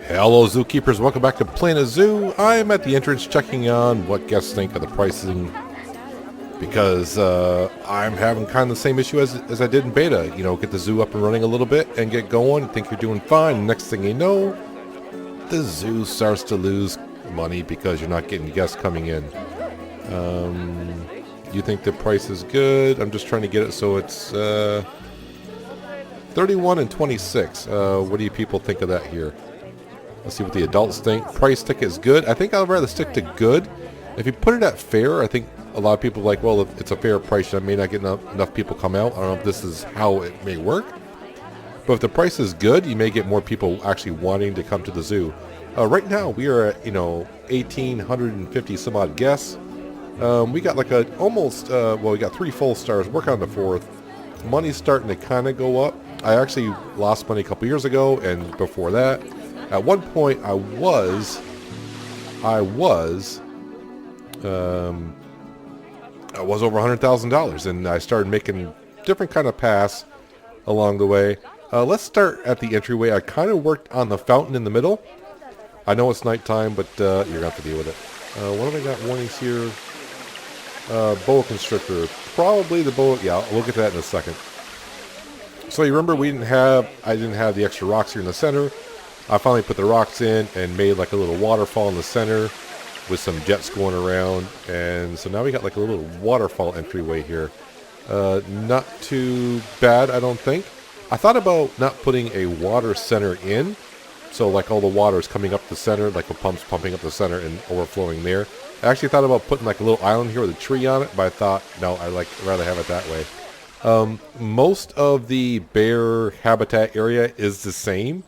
Hello, zookeepers. Welcome back to Planet Zoo. I'm at the entrance checking on what guests think of the pricing because I'm having kind of the same issue as I did in beta. You know, get the zoo up and running a little bit and get going. Think you're doing fine. Next thing you know, the zoo starts to lose money because you're not getting guests coming in. You think the price is good? I'm just trying to get it so it's 31 and 26. What do you people think of that here? Let's see what the adults think. Price ticket is good. I think I'd rather stick to good. If you put it at fair, I think a lot of people are like, well, if it's a fair price, I may not get enough people come out. I don't know if this is how it may work. But if the price is good, you may get more people actually wanting to come to the zoo. Right now, we are at, 1,850 some odd guests. We got like we got 3 full stars. Work on the 4th. Money's starting to kind of go up. I actually lost money a couple years ago, and before that. At one point, I was over $100,000, and I started making different kind of pass along the way. Let's start at the entryway. I kind of worked on the fountain in the middle. I know it's nighttime, but you're going to have to deal with it. What have I got warnings here? Boa constrictor. Probably the boa. Yeah, we'll get to that in a second. So you remember I didn't have the extra rocks here in the center. I finally put the rocks in and made like a little waterfall in the center with some jets going around. And so now we got like a little waterfall entryway here. Not too bad, I don't think. I thought about not putting a water center in. So like all the water is coming up the center, like the pump's pumping up the center and overflowing there. I actually thought about putting like a little island here with a tree on it, but I thought, no, I'd rather have it that way. Most of the bear habitat area is the same,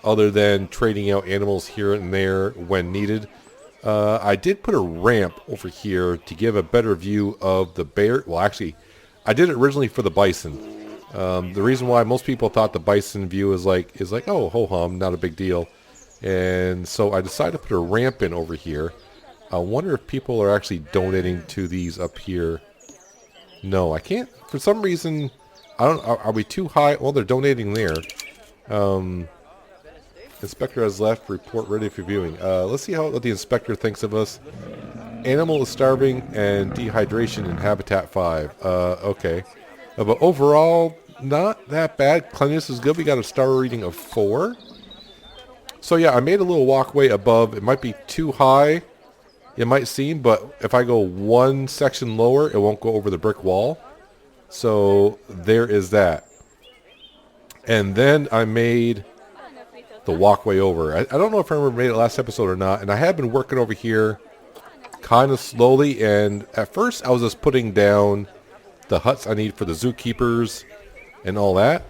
other than trading out animals here and there when needed. I did put a ramp over here to give a better view of the bear. Well, actually, I did it originally for the bison. The reason why most people thought the bison view is like, oh, ho-hum, not a big deal. And so I decided to put a ramp in over here. I wonder if people are actually donating to these up here. No, I can't. For some reason, I don't. Are we too high? Well, they're donating there. Inspector has left. Report ready for viewing. Let's see what the inspector thinks of us. Animal is starving and dehydration in Habitat 5. Okay. But overall, not that bad. Cleanliness is good. We got a star rating of 4. So yeah, I made a little walkway above. It might be too high, it might seem, but if I go one section lower, it won't go over the brick wall. So there is that. And then I made the walkway over. I don't know if I remember made it last episode or not, and I have been working over here kind of slowly, and at first I was just putting down the huts I need for the zookeepers and all that.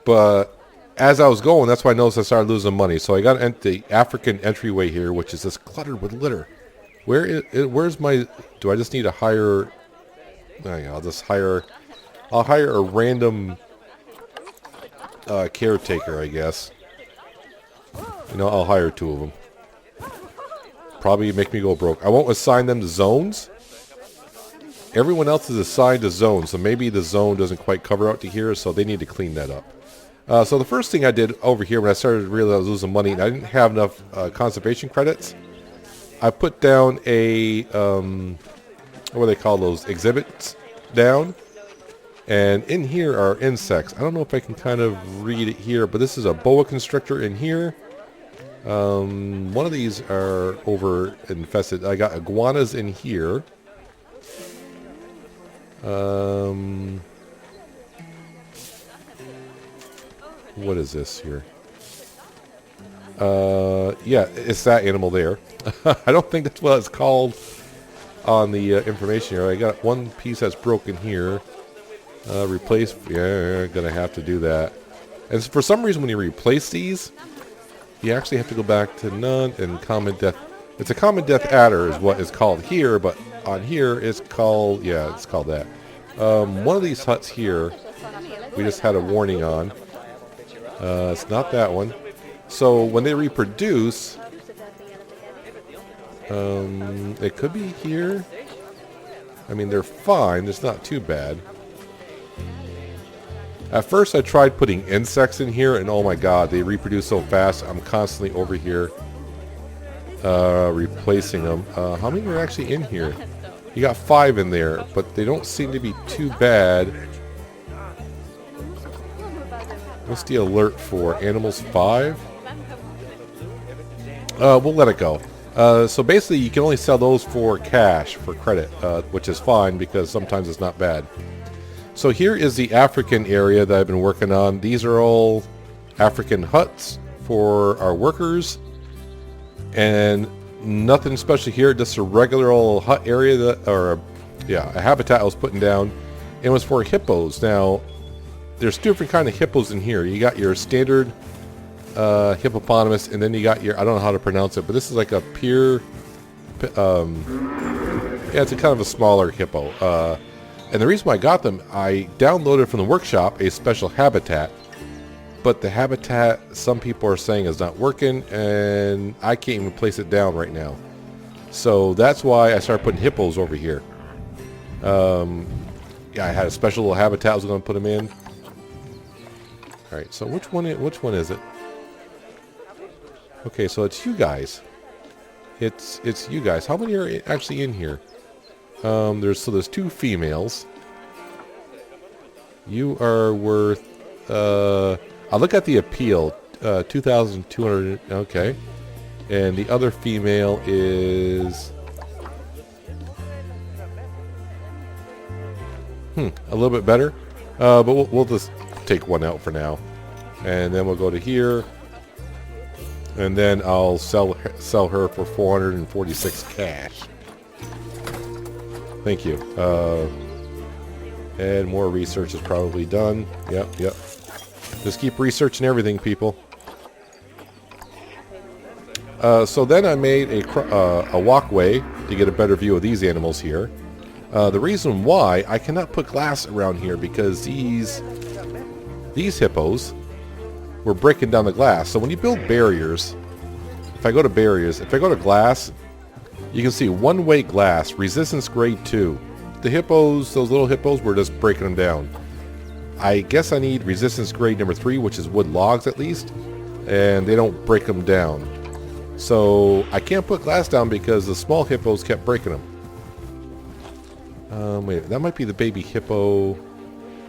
But as I was going, that's why I noticed I started losing money. So I got the African entryway here, which is just cluttered with litter. Where's my... Do I just need to hire... I'll hire a random caretaker, I guess. I'll hire 2 of them. Probably make me go broke. I won't assign them to zones. Everyone else is assigned to zones, so maybe the zone doesn't quite cover out to here, so they need to clean that up. So the first thing I did over here when I started to realize I was losing money and I didn't have enough conservation credits, I put down a, what do they call those, exhibits down. And in here are insects. I don't know if I can kind of read it here, but this is a boa constrictor in here. One of these are over infested. I got iguanas in here. What is this here? Yeah, it's that animal there. I don't think that's what it's called on the information here. I got one piece that's broken here. Replace. Yeah, gonna have to do that. And for some reason, when you replace these, you actually have to go back to none and common death. It's a common death adder is what it's called here, but on here it's called, yeah, it's called that. One of these huts here, we just had a warning on. It's not that one. So when they reproduce, it could be here. I mean, they're fine. It's not too bad. At first I tried putting insects in here, and oh my god, they reproduce so fast. I'm constantly over here replacing them. How many are actually in here? You got 5 in there, but they don't seem to be too bad. What's the alert for? Animals 5? We'll let it go. So basically you can only sell those for cash, for credit, which is fine because sometimes it's not bad. So here is the African area that I've been working on. These are all African huts for our workers. And nothing special here, just a regular old hut area that, or a habitat I was putting down. It was for hippos. Now, there's different kind of hippos in here. You got your standard hippopotamus, and then you got your, I don't know how to pronounce it, but this is like a pure, it's a kind of a smaller hippo. And the reason why I got them, I downloaded from the workshop a special habitat, but the habitat, some people are saying, is not working, and I can't even place it down right now. So that's why I started putting hippos over here. I had a special little habitat I was going to put them in. All right, so which one is it? Okay, so it's you guys. It's you guys. How many are actually in here? There's 2 females. You are worth. I'll look at the appeal. 2,200. Okay, and the other female is a little bit better. But we'll just take one out for now, and then we'll go to here, and then I'll sell her for 446 cash. Thank you. And more research is probably done. Yep. Just keep researching everything, people. So then I made a walkway to get a better view of these animals here. The reason why I cannot put glass around here because these hippos were breaking down the glass. So when you build barriers, if I go to glass, you can see one-way glass, resistance grade 2. The hippos, those little hippos, were just breaking them down. I guess I need resistance grade number 3, which is wood logs at least, and they don't break them down. So I can't put glass down because the small hippos kept breaking them. Wait, that might be the baby hippo.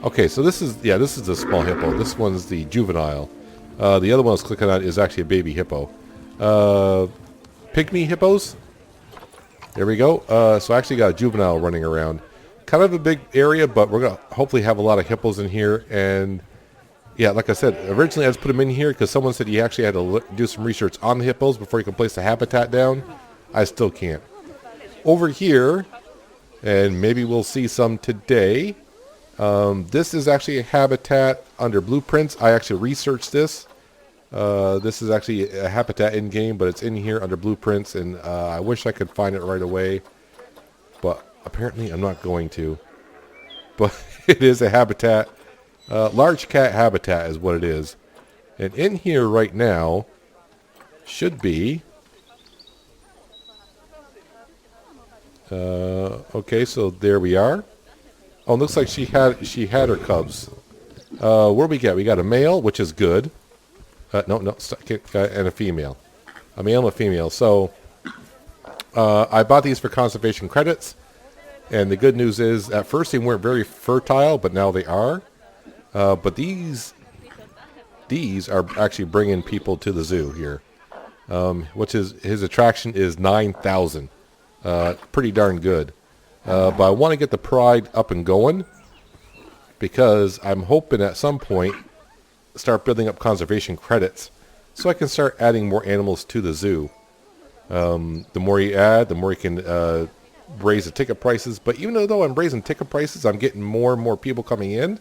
Okay, so this is the small hippo. This one's the juvenile. The other one I was clicking on is actually a baby hippo. Pygmy hippos. There we go. So I actually got a juvenile running around. Kind of a big area, but we're going to hopefully have a lot of hippos in here. And yeah, like I said, originally I just put them in here because someone said you actually had to do some research on the hippos before you can place the habitat down. I still can't. Over here, and maybe we'll see some today, this is actually a habitat under blueprints. I actually researched this. This is actually a habitat in-game, but it's in here under blueprints, and I wish I could find it right away, but apparently I'm not going to. But it is a habitat. Large cat habitat is what it is. And in here right now should be... okay, so there we are. Oh, it looks like she had her cubs. Where we got? We got a male, which is good. No, and a female. A male and a female. So, I bought these for conservation credits. And the good news is, at first they weren't very fertile, but now they are. But these are actually bringing people to the zoo here. Which is, his attraction is 9,000. Pretty darn good. But I want to get the pride up and going, because I'm hoping at some point start building up conservation credits so I can start adding more animals to the zoo. The more you add, the more you can raise the ticket prices. But even though I'm raising ticket prices, I'm getting more and more people coming in.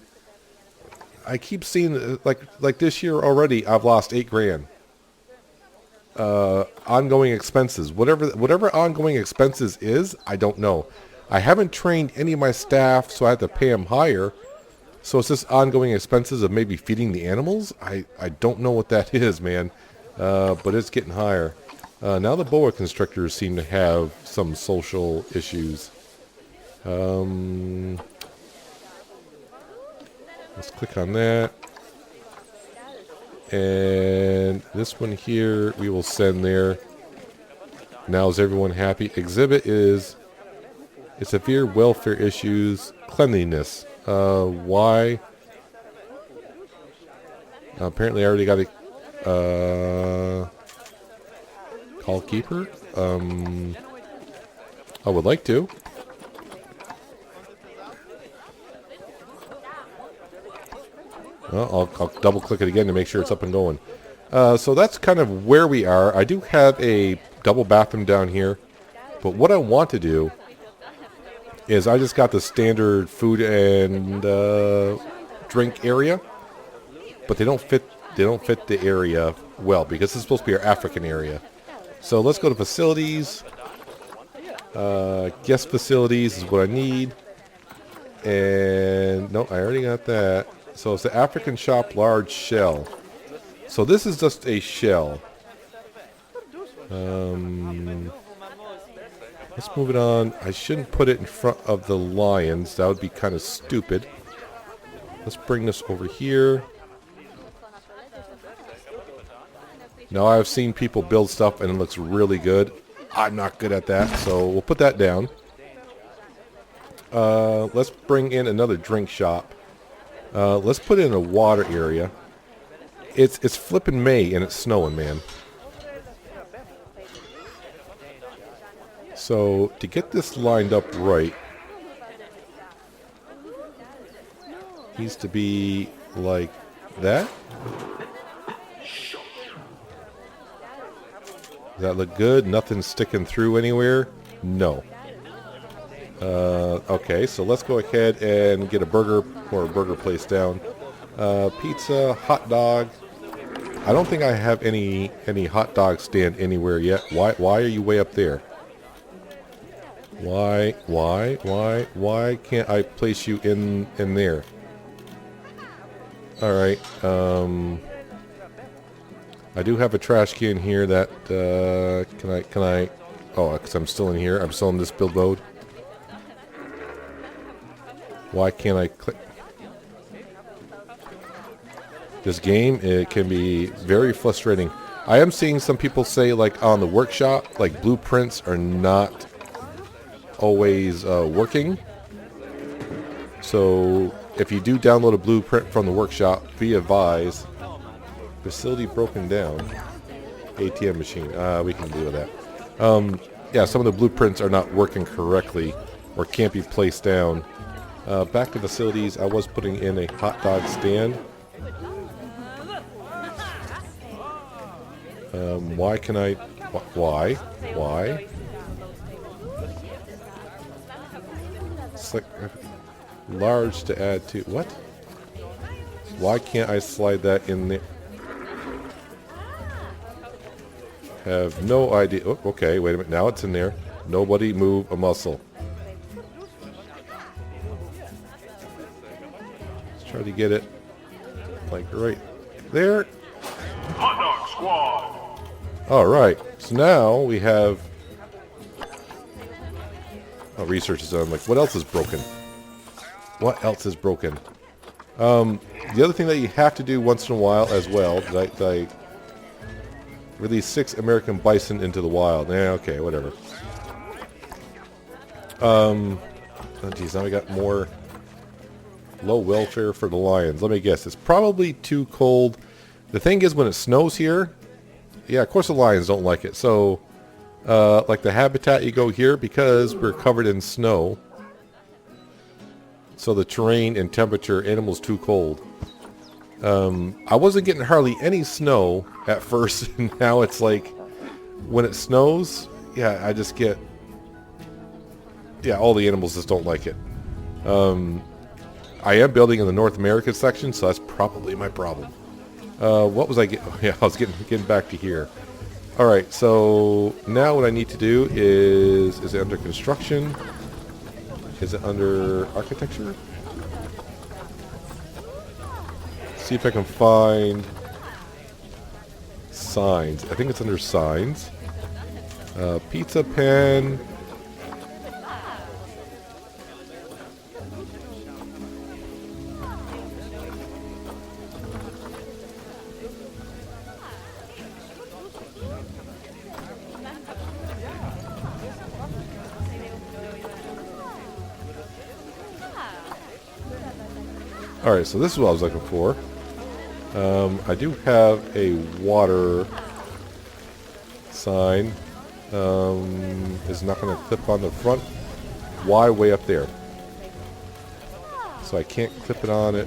I keep seeing, like this year already, I've lost $8 grand. Ongoing expenses, whatever ongoing expenses is, I don't know. I haven't trained any of my staff, so I have to pay them higher. So it's just ongoing expenses of maybe feeding the animals. I don't know what that is, man. But it's getting higher. Now the boa constrictors seem to have some social issues. Let's click on that. And this one here, we will send there. Now is everyone happy? Exhibit is severe welfare issues, cleanliness. Why? Apparently I already got a call keeper. I would like to. Well, I'll double click it again to make sure it's up and going. So that's kind of where we are. I do have a double bathroom down here, but what I want to do is I just got the standard food and drink area, but they don't fit the area well because it's supposed to be our African area. So let's go to facilities. Guest facilities is what I need. And no, I already got that. So it's the African shop large shell. So this is just a shell. Let's move it on. I shouldn't put it in front of the lions. That would be kind of stupid. Let's bring this over here. Now I've seen people build stuff and it looks really good. I'm not good at that, so we'll put that down. Let's bring in another drink shop. Let's put in a water area. It's flipping May and it's snowing, man. So to get this lined up right, needs to be like that. Does that look good? Nothing sticking through anywhere? No. Okay, so let's go ahead and get a burger or a burger place down. Pizza, hot dog. I don't think I have any hot dog stand anywhere yet. Why are you way up there? Why can't I place you in there? All right. I do have a trash can here that can I? Oh, because I'm still in here. I'm still in this build mode. Why can't I click? This game, it can be very frustrating. I am seeing some people say, like on the workshop, like blueprints are not always working. So if you do download a blueprint from the workshop, be advised. Facility broken down. ATM machine. We can deal with that. Yeah, some of the blueprints are not working correctly or can't be placed down. Back to facilities, I was putting in a hot dog stand. Why can I... Why? Select large to add to... What? Why can't I slide that in there? Have no idea. Oh, okay, wait a minute. Now it's in there. Nobody move a muscle. Let's try to get it like right there. Hot Dog Squad. All right. So now we have. Oh, research is done. Like, what else is broken? What else is broken? The other thing that you have to do once in a while as well, I release 6 American bison into the wild. Okay, whatever. Oh geez, now we got more low welfare for the lions. Let me guess, it's probably too cold. The thing is, when it snows here, yeah, of course the lions don't like it. So, like the habitat you go here, because we're covered in snow, so the terrain and temperature, animals too cold. I wasn't getting hardly any snow at first, and now it's like, when it snows, yeah, I just get, yeah, all the animals just don't like it. I am building in the North American section, so that's probably my problem. What was I getting? Yeah, I was getting back to here. All right, so now what I need to do is it under construction? Is it under architecture? See if I can find signs. I think it's under signs. Pizza pen. Alright, so this is what I was looking for. I do have a water sign. It's not going to clip on the front. Why way up there? So I can't clip it on it.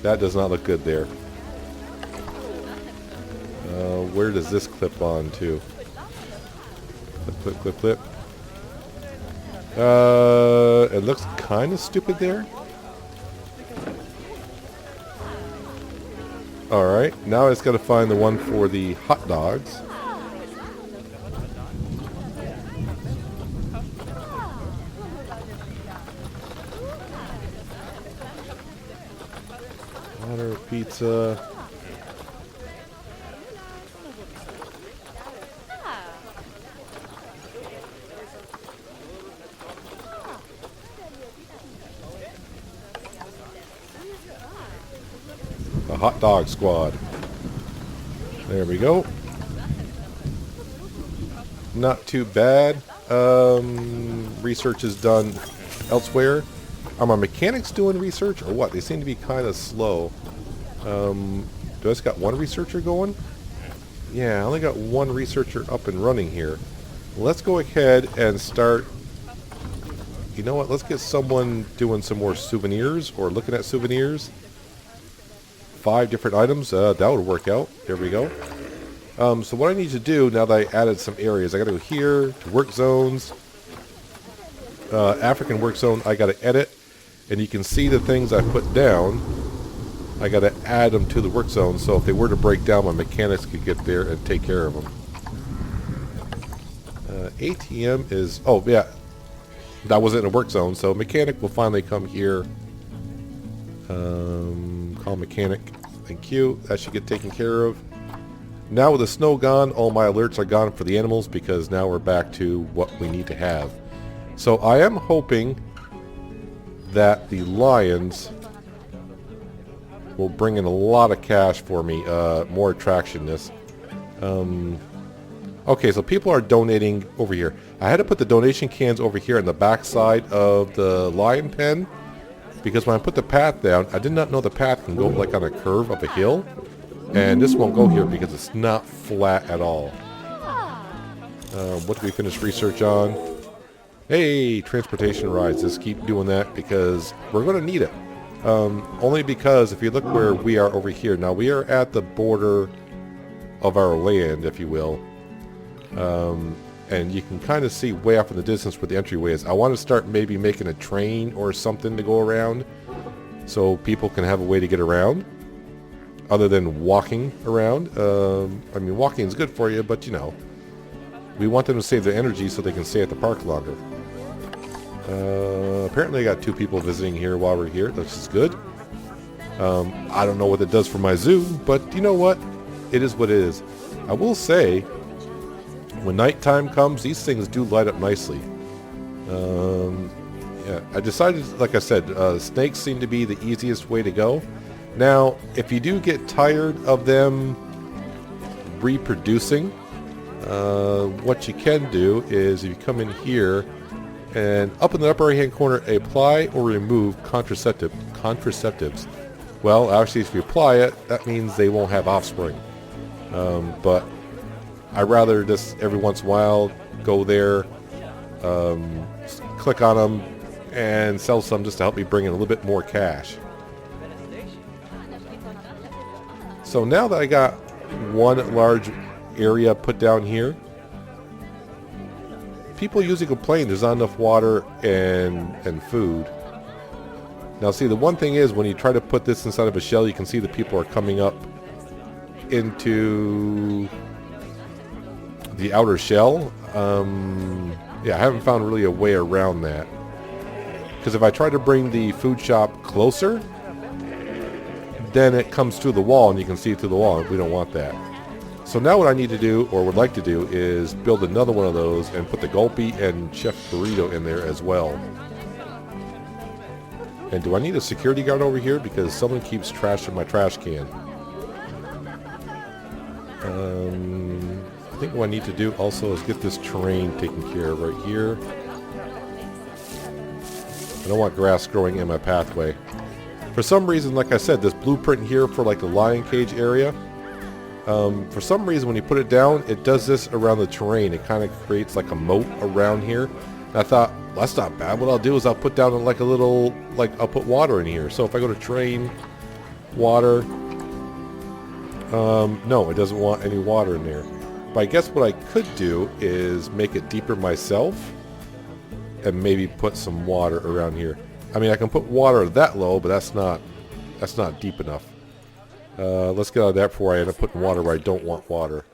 That does not look good there. Where does this clip on to? Clip, clip, clip, clip. It looks kind of stupid there. Alright, now I just got to find the one for the hot dogs. Water, pizza. The hot dog squad. There we go. Not too bad. Research is done elsewhere. Are my mechanics doing research or what? They seem to be kind of slow. Do I just got one researcher going? Yeah, I only got one researcher up and running here. Let's go ahead and start. You know what? Let's get someone doing some more souvenirs or looking at souvenirs. 5 different items. That would work out. There we go. So what I need to do now that I added some areas, I got to go here to work zones. African work zone, I got to edit. And you can see the things I put down. I got to add them to the work zone. So if they were to break down, my mechanics could get there and take care of them. ATM is... Oh, yeah. That wasn't in a work zone. So mechanic will finally come here. Call mechanic. Thank you. That should get taken care of. Now with the snow gone, all my alerts are gone for the animals because now we're back to what we need to have. So I am hoping that the lions will bring in a lot of cash for me. More attractionness. Okay, so people are donating over here. I had to put the donation cans over here on the back side of the lion pen. Because when I put the path down, I did not know the path can go like on a curve of a hill. And this won't go here because it's not flat at all. What did we finish research on? Hey, transportation rides. Just keep doing that because we're going to need it. Only because if you look where we are over here. Now we are at the border of our land, if you will. And you can kind of see way off in the distance where the entryway is. I want to start maybe making a train or something to go around so people can have a way to get around other than walking around. I mean, walking is good for you, but you know, we want them to save their energy so they can stay at the park longer. Apparently I got 2 people visiting here while we're here, which is good. I don't know what it does for my zoo, but you know what? It is what it is. I will say, when nighttime comes, these things do light up nicely. Yeah, I decided, like I said, snakes seem to be the easiest way to go. Now, if you do get tired of them reproducing, what you can do is if you come in here and up in the upper right hand corner, apply or remove contraceptives. Well, actually, if you apply it, that means they won't have offspring. But I'd rather just every once in a while go there, click on them, and sell some just to help me bring in a little bit more cash. So now that I got one large area put down here, people usually complain there's not enough water and food. Now see, the one thing is when you try to put this inside of a shell, you can see the people are coming up into the outer shell. Yeah, I haven't found really a way around that. Because if I try to bring the food shop closer, then it comes through the wall and you can see through the wall. We don't want that. So now what I need to do, or would like to do, is build another one of those and put the Gulpy and Chef Burrito in there as well. And do I need a security guard over here? Because someone keeps trashing my trash can. I think what I need to do also is get this terrain taken care of right here. I don't want grass growing in my pathway. For some reason, like I said, this blueprint here for like the lion cage area, for some reason when you put it down, it does this around the terrain. It kind of creates like a moat around here. And I thought, well, that's not bad. What I'll do is I'll put down like a little, like I'll put water in here. So if I go to terrain, water, no, it doesn't want any water in there. But I guess what I could do is make it deeper myself and maybe put some water around here. I mean, I can put water that low, but that's not deep enough. Let's get out of that before I end up putting water where I don't want water.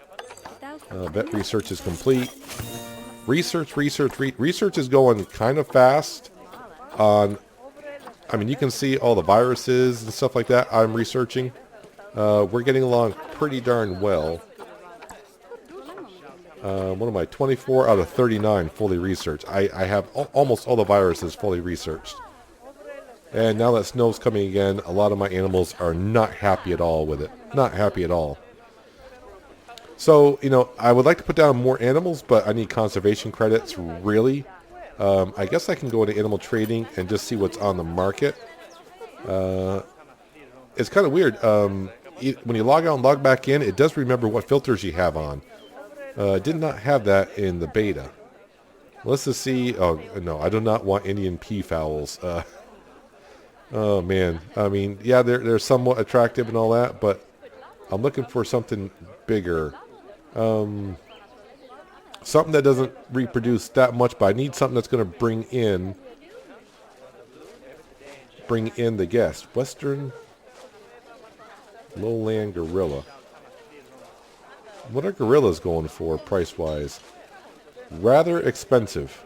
Vet research is complete. Research is going kind of fast on, I mean, you can see all the viruses and stuff like that I'm researching. We're getting along pretty darn well. What am I, 24 out of 39 fully researched. I have almost all the viruses fully researched. And now that snow's coming again, a lot of my animals are not happy at all with it. Not happy at all. So, you know, I would like to put down more animals, but I need conservation credits, really. I guess I can go into animal trading and just see what's on the market. It's kind of weird. When you log out and log back in, it does remember what filters you have on. Did not have that in the beta. Let's just see. Oh, no, I do not want Indian peafowls. Oh, man. I mean, yeah, they're somewhat attractive and all that, but I'm looking for something bigger. Something that doesn't reproduce that much, but I need something that's going to bring in the guest. Western lowland gorilla. What are gorillas going for price-wise? Rather expensive.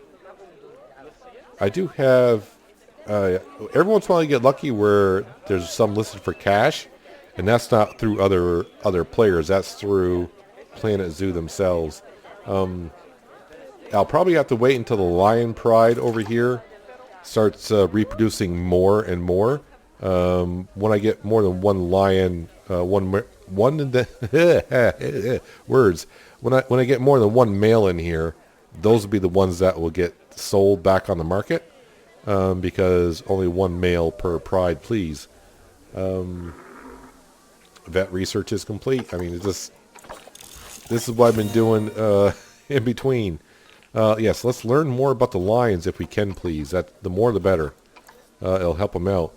I do have... every once in a while you get lucky where there's some listed for cash, and that's not through other players. That's through Planet Zoo themselves. I'll probably have to wait until the Lion Pride over here starts reproducing more and more. When I get more than one lion, one in the words. When I get more than one male in here, those will be the ones that will get sold back on the market. Because only one male per pride, please. Vet research is complete. I mean, this is what I've been doing in between. Yes, let's learn more about the lions if we can, please. The more the better. It'll help them out.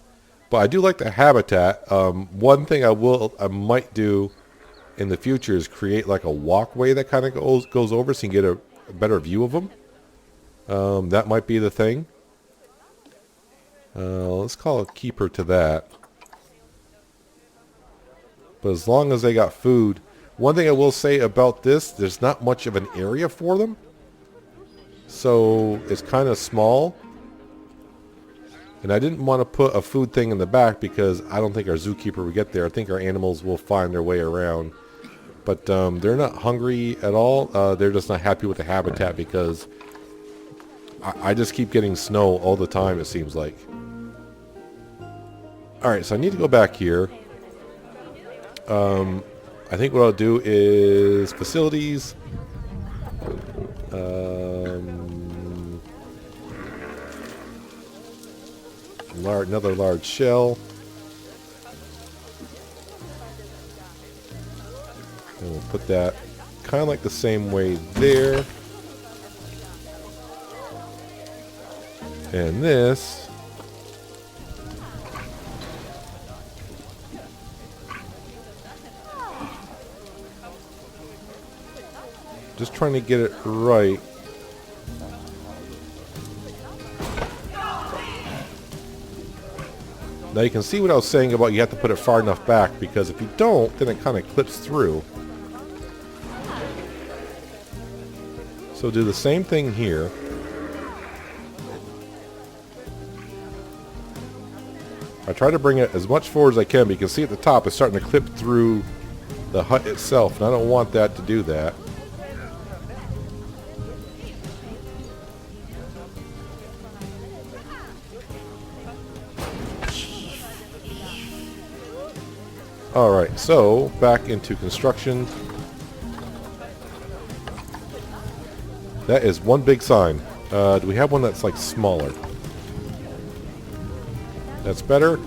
But I do like the habitat. One thing I might do in the future is create like a walkway that kind of goes over so you can get a better view of them. That might be the thing. Let's call a keeper to that. But as long as they got food. One thing I will say about this, there's not much of an area for them. So it's kind of small. And I didn't want to put a food thing in the back because I don't think our zookeeper will get there. I think our animals will find their way around. But they're not hungry at all. They're just not happy with the habitat because I just keep getting snow all the time, it seems like. Alright, so I need to go back here. I think what I'll do is facilities. Another large shell. And we'll put that kind of like the same way there. And this. Just trying to get it right. Now you can see what I was saying about you have to put it far enough back, because if you don't, then it kind of clips through. So do the same thing here. I try to bring it as much forward as I can, but you can see at the top it's starting to clip through the hut itself, and I don't want that to do that. Alright, so back into construction. That is one big sign. Do we have one that's like smaller? That's better.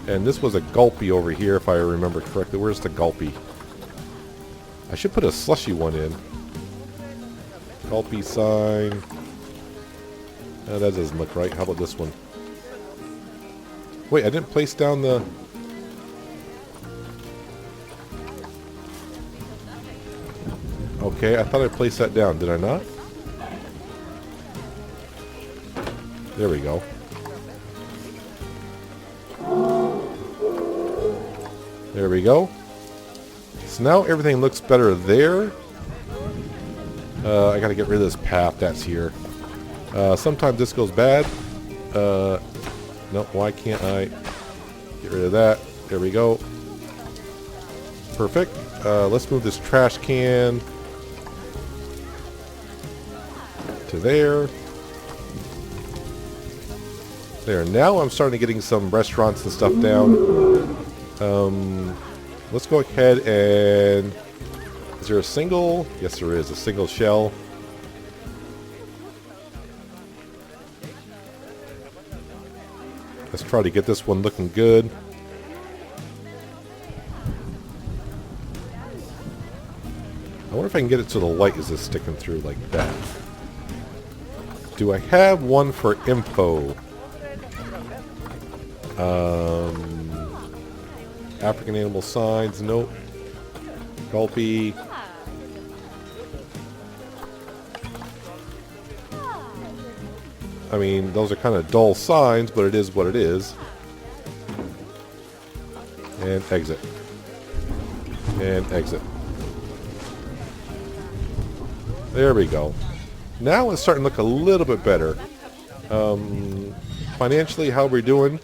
And this was a Gulpy over here, if I remember correctly. Where's the Gulpy? I should put a slushy one in. Gulpy sign. That doesn't look right. How about this one? Wait, I didn't place down the... Okay, I thought I placed that down. Did I not? There we go. There we go. So now everything looks better there. I gotta get rid of this path that's here. Sometimes this goes bad. No, why can't I get rid of that? There we go. Perfect. Let's move this trash can to there. There. Now I'm starting to getting some restaurants and stuff down. Let's go ahead and... Is there a single? Yes, there is. A single shell. Let's try to get this one looking good. I wonder if I can get it so the light is just sticking through like that. Do I have one for info? African animal signs, nope. Gulpy. I mean, those are kind of dull signs, but it is what it is. And exit. And exit. There we go. Now it's starting to look a little bit better. Financially, how are we doing?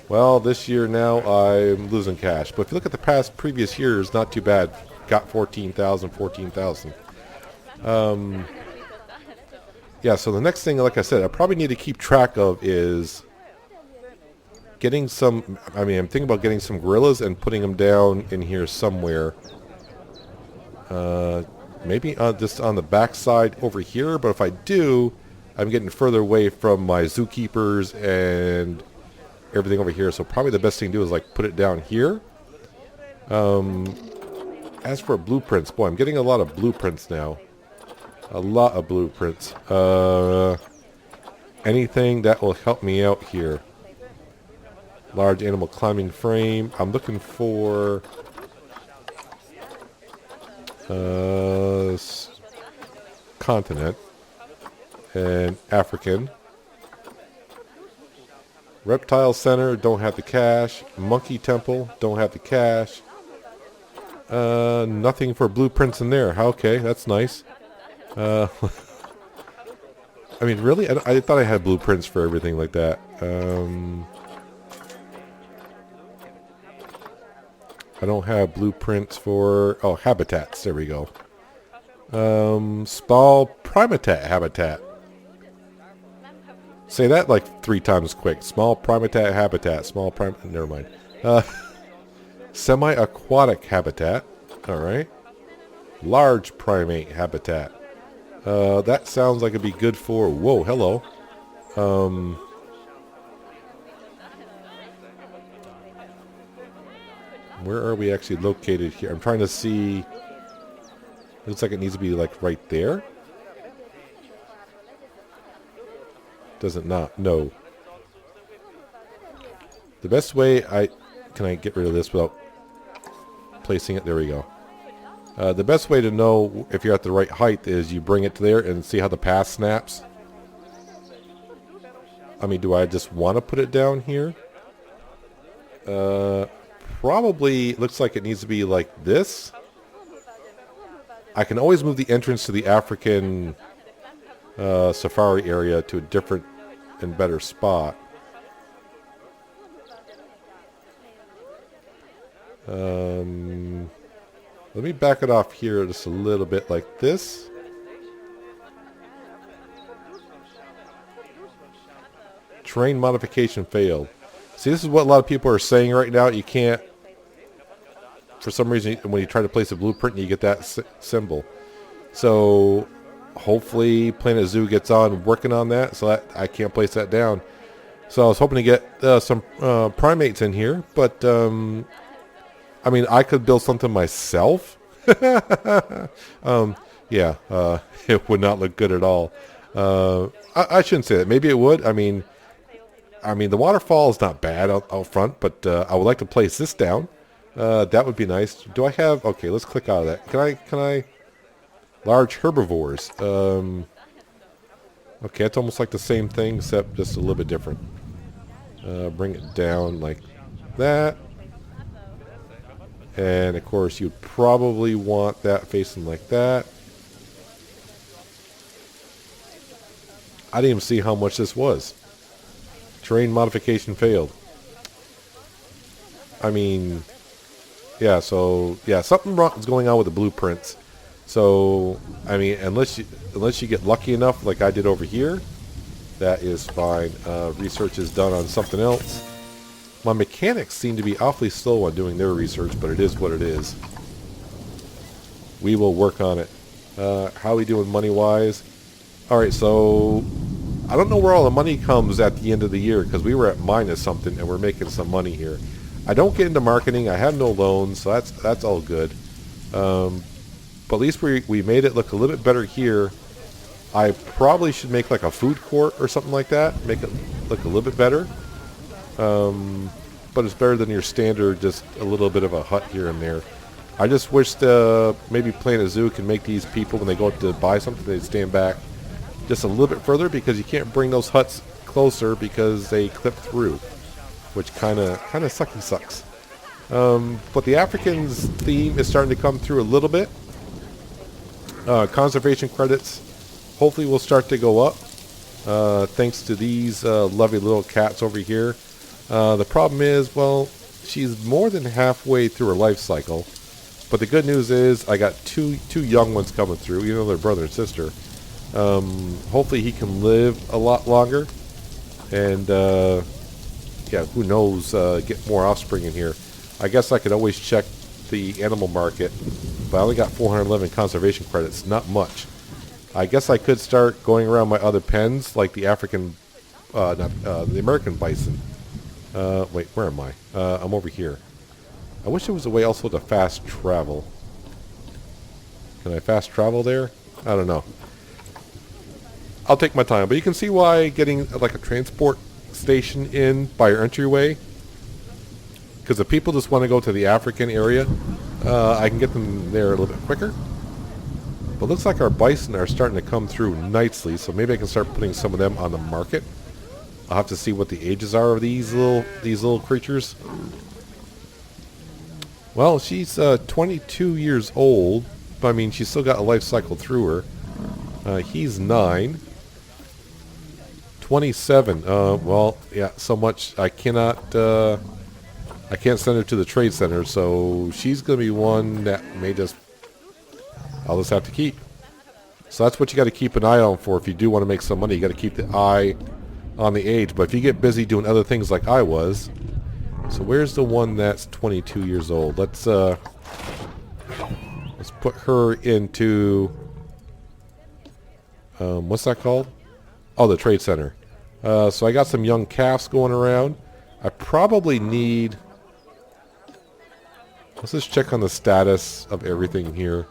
Well, this year now I'm losing cash. But if you look at the previous years, not too bad. Got 14,000. Yeah, so the next thing, like I said, I probably need to keep track of is getting some... I mean, I'm thinking about getting some gorillas and putting them down in here somewhere. Maybe just on the back side over here, but if I do, I'm getting further away from my zookeepers and everything over here, so probably the best thing to do is like put it down here. As for blueprints, boy, I'm getting a lot of blueprints now. A lot of blueprints. Anything that will help me out here. Large animal climbing frame. I'm looking for... continent. And African. Reptile Center, don't have the cash. Monkey Temple, don't have the cash. Nothing for blueprints in there. Okay, that's nice. I mean, really? I thought I had blueprints for everything like that. I don't have blueprints for... Oh, habitats. There we go. Small primatat habitat. Say that like 3 times quick. Small primatat habitat. Small never mind. Semi-aquatic habitat. Alright. Large primate habitat. That sounds like it'd be good for... Whoa, hello. Where are we actually located here? I'm trying to see... Looks like it needs to be like right there. Does it not? No. The best way can I get rid of this without placing it? There we go. The best way to know if you're at the right height is you bring it to there and see how the path snaps. I mean, do I just want to put it down here? Probably looks like it needs to be like this. I can always move the entrance to the African safari area to a different and better spot. Let me back it off here just a little bit like this. Terrain modification failed. See, this is what a lot of people are saying right now. You can't, for some reason, when you try to place a blueprint, you get that symbol. So hopefully Planet Zoo gets on working on that so that I can't place that down. So I was hoping to get some primates in here, but I mean, I could build something myself. Yeah, it would not look good at all. I shouldn't say that. Maybe it would. I mean, the waterfall is not bad out front, but I would like to place this down. That would be nice. Do I have? Okay, let's click out of that. Can I? Large herbivores. Okay, it's almost like the same thing, except just a little bit different. Bring it down like that. And of course, you'd probably want that facing like that. I didn't even see how much this was. Terrain modification failed. I mean, yeah, so, yeah, something wrong is going on with the blueprints. So, I mean, unless you get lucky enough like I did over here, that is fine. Research is done on something else. My mechanics seem to be awfully slow on doing their research, but it is what it is. We will work on it. How are we doing money-wise? Alright, so I don't know where all the money comes at the end of the year, because we were at minus something and we're making some money here. I don't get into marketing. I have no loans, so that's all good. But at least we made it look a little bit better here. I probably should make like a food court or something like that. Make it look a little bit better. But it's better than your standard, just a little bit of a hut here and there. I just wish maybe Planet Zoo can make these people, when they go up to buy something, they stand back just a little bit further, because you can't bring those huts closer because they clip through, which kind of sucks. But the Africans theme is starting to come through a little bit. Conservation credits hopefully will start to go up, thanks to these lovely little cats over here. The problem is, well, she's more than halfway through her life cycle. But the good news is I got two young ones coming through, even though they're brother and sister. Hopefully he can live a lot longer. And, yeah, who knows, get more offspring in here. I guess I could always check the animal market. But I only got 411 conservation credits, not much. I guess I could start going around my other pens, like the African, the American bison. Wait, where am I? I'm over here. I wish there was a way also to fast travel. Can I fast travel there? I don't know. I'll take my time. But you can see why getting like a transport station in by your entryway. Because if people just want to go to the African area, I can get them there a little bit quicker. But it looks like our bison are starting to come through nicely. So maybe I can start putting some of them on the market. I'll have to see what the ages are of these little creatures. Well, she's 22 years old, but I mean, she's still got a life cycle through her. He's 9. 27. Well, yeah, so much I cannot. I can't send her to the trade center, so she's going to be one that I'll just have to keep. So that's what you got to keep an eye on for if you do want to make some money. You got to keep the eye on the age. But if you get busy doing other things like I was. So where's the one that's 22 years old? Let's put her into what's that called? Oh, the trade center. So I got some young calves going around. I probably need. Let's just check on the status of everything here.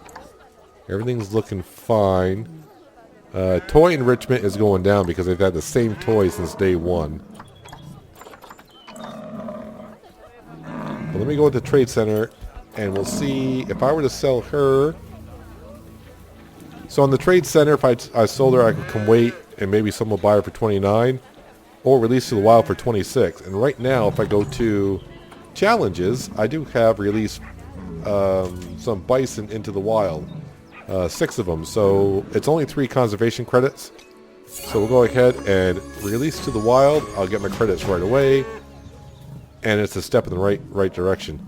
Everything's looking fine. Toy enrichment is going down because they've had the same toy since day one. But let me go with the trade center and we'll see if I were to sell her. So on the trade center, if I sold her, I could come wait and maybe someone will buy her for 29 or release to the wild for 26. And right now, if I go to challenges, I do have released some bison into the wild. 6 of them. So it's only 3 conservation credits. So we'll go ahead and release to the wild. I'll get my credits right away. And it's a step in the right direction.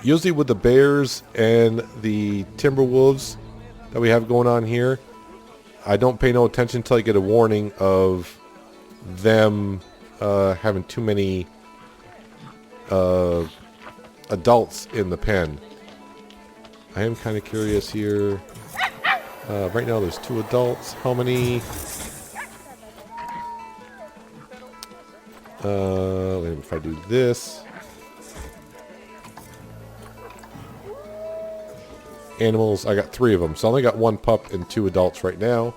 Usually with the bears and the timber wolves that we have going on here, I don't pay no attention until I get a warning of them having too many adults in the pen. I am kind of curious here. Right now there's 2 adults. How many? If I do this. Animals, I got 3 of them. So I only got 1 pup and 2 adults right now.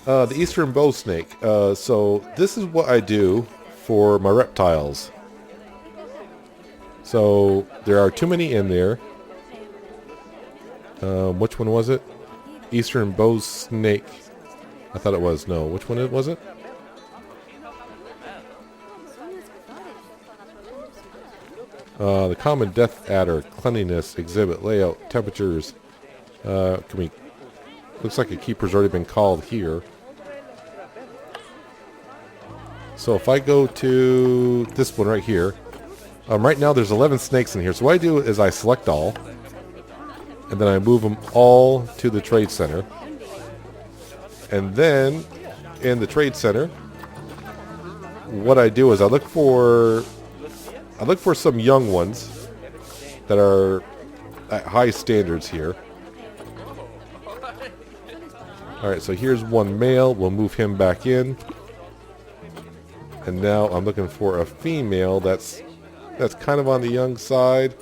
The eastern bow snake. So this is what I do for my reptiles. So there are too many in there. Which one was it? Eastern bow snake. I thought it was. No, which one was it? The common death adder, cleanliness, exhibit, layout, temperatures. Looks like a keeper's already been called here. So if I go to this one right here, right now there's 11 snakes in here. So what I do is I select all, and then I move them all to the trade center. And then in the trade center, what I do is I look for some young ones that are at high standards here. Alright, so here's one male. We'll move him back in. And now I'm looking for a female that's kind of on the young side.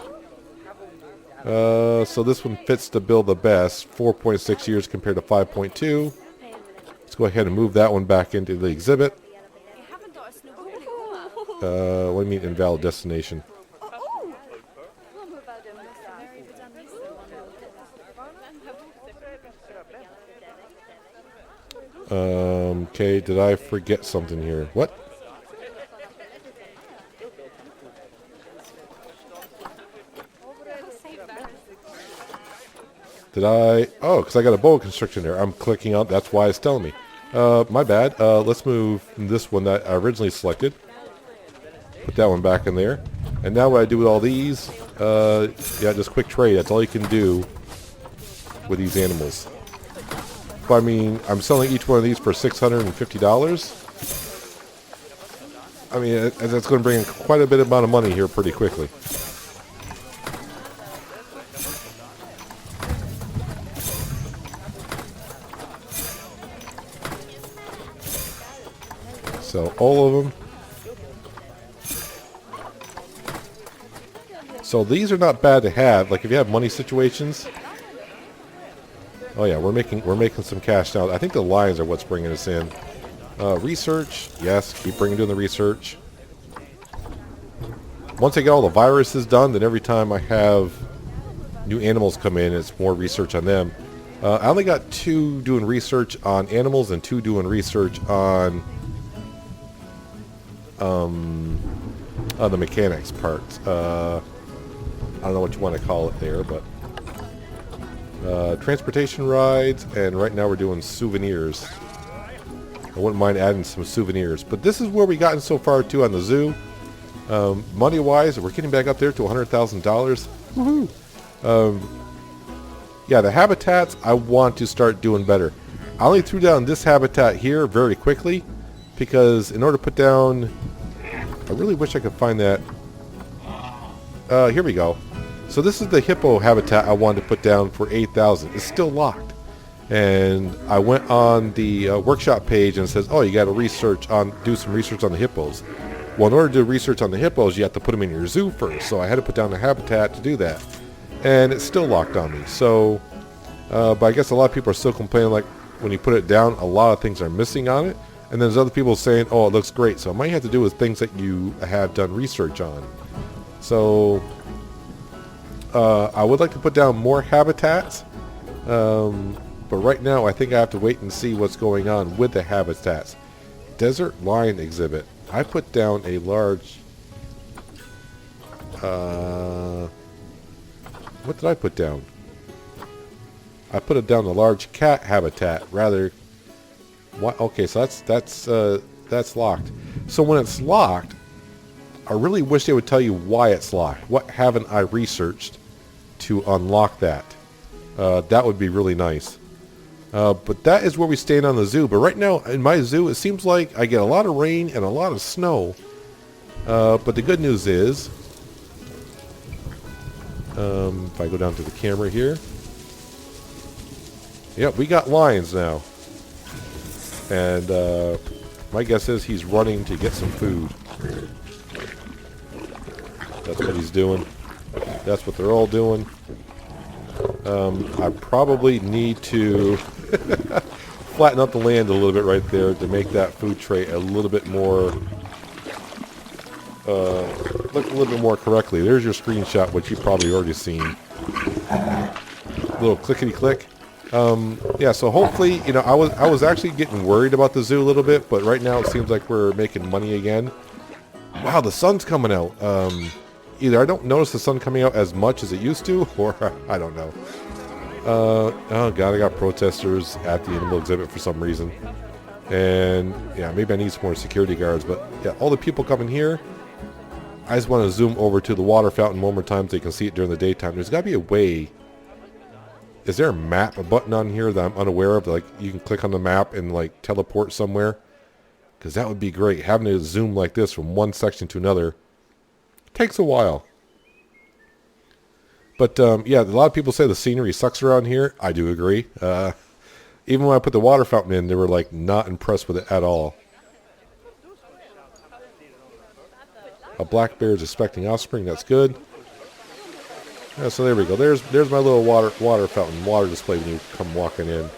So this one fits the bill the best. 4.6 years compared to 5.2. Let's go ahead and move that one back into the exhibit. What do you mean invalid destination? Okay, did I forget something here? What? Did I? Oh, because I got a boa constrictor there. I'm clicking on. That's why it's telling me. My bad. Let's move this one that I originally selected. Put that one back in there. And now what I do with all these, yeah, just quick trade. That's all you can do with these animals. But I mean, I'm selling each one of these for $650. I mean, that's going to bring in quite a bit amount of money here pretty quickly. So all of them. So these are not bad to have. Like if you have money situations. Oh yeah, we're making some cash now. I think the lions are what's bringing us in. Research, yes, keep doing the research. Once I get all the viruses done, then every time I have new animals come in, it's more research on them. I only got 2 doing research on animals and 2 doing research on the mechanics part. I don't know what you want to call it there, but transportation rides, and right now we're doing souvenirs. I wouldn't mind adding some souvenirs, but this is where we gotten so far too on the zoo. Money wise, we're getting back up there to $100,000. Woohoo! Yeah, the habitats I want to start doing better. I only threw down this habitat here very quickly because in order to put down, I really wish I could find that. Here we go. So this is the hippo habitat I wanted to put down for 8,000. It's still locked. And I went on the workshop page and it says, oh, you got to do some research on the hippos. Well, in order to do research on the hippos, you have to put them in your zoo first. So I had to put down the habitat to do that. And it's still locked on me. So, but I guess a lot of people are still complaining, like when you put it down, a lot of things are missing on it. And then there's other people saying, oh, it looks great. So it might have to do with things that you have done research on. So I would like to put down more habitats. But right now I think I have to wait and see what's going on with the habitats. Desert lion exhibit. I put down a large... what did I put down? I put it down a large cat habitat rather. What? Okay, so that's locked. So when it's locked, I really wish they would tell you why it's locked. What haven't I researched to unlock that? That would be really nice. But that is where we stand on the zoo. But right now in my zoo, it seems like I get a lot of rain and a lot of snow. But the good news is, if I go down to the camera here, yep, we got lions now. And my guess is he's running to get some food. That's what he's doing. That's what they're all doing. I probably need to flatten out the land a little bit right there to make that food tray a little bit more, look a little bit more correctly. There's your screenshot, which you've probably already seen. Little clickety click. Yeah, so hopefully, you know, I was actually getting worried about the zoo a little bit, but right now it seems like we're making money again. Wow, the sun's coming out. Either I don't notice the sun coming out as much as it used to, or I don't know. Oh god, I got protesters at the animal exhibit for some reason. And yeah, maybe I need some more security guards, but yeah, all the people coming here. I just want to zoom over to the water fountain one more time so you can see it during the daytime. There's got to be a way. Is there a map, a button on here that I'm unaware of? Like you can click on the map and like teleport somewhere? Because that would be great. Having to zoom like this from one section to another takes a while. But yeah, a lot of people say the scenery sucks around here. I do agree. Even when I put the water fountain in, they were like not impressed with it at all. A black bear is expecting offspring. That's good. Yeah, so there we go. There's my little water fountain, water display when you come walking in.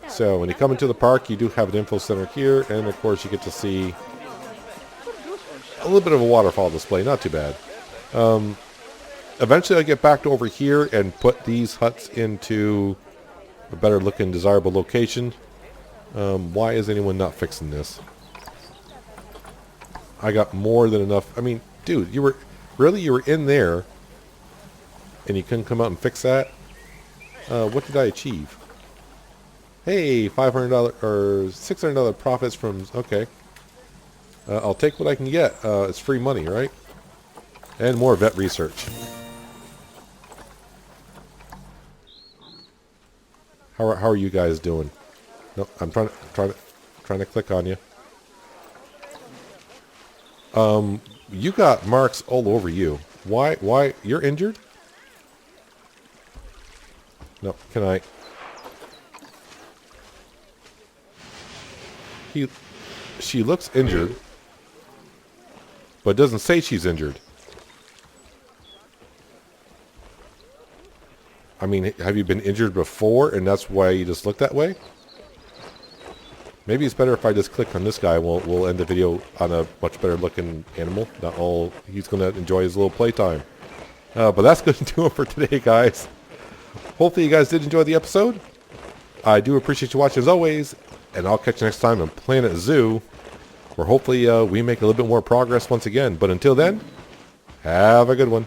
So when you come into the park, you do have an info center here, and of course you get to see a little bit of a waterfall display. Not too bad. Eventually I'll get back to over here and put these huts into a better looking, desirable location. Why is anyone not fixing this? I got more than enough. I mean, dude, you were in there and you couldn't come out and fix that? What did I achieve? Hey, $500 or $600 profits from, okay. I'll take what I can get. It's free money, right? And more vet research. How are you guys doing? No, I'm trying to click on you. You got marks all over you. Why you're injured? No, can I? She looks injured, but doesn't say she's injured. I mean, have you been injured before and that's why you just look that way? Maybe it's better if I just click on this guy. We'll end the video on a much better looking animal. Not all, he's going to enjoy his little playtime. But that's going to do it for today, guys. Hopefully you guys did enjoy the episode. I do appreciate you watching as always. And I'll catch you next time on Planet Zoo, where hopefully we make a little bit more progress once again. But until then, have a good one.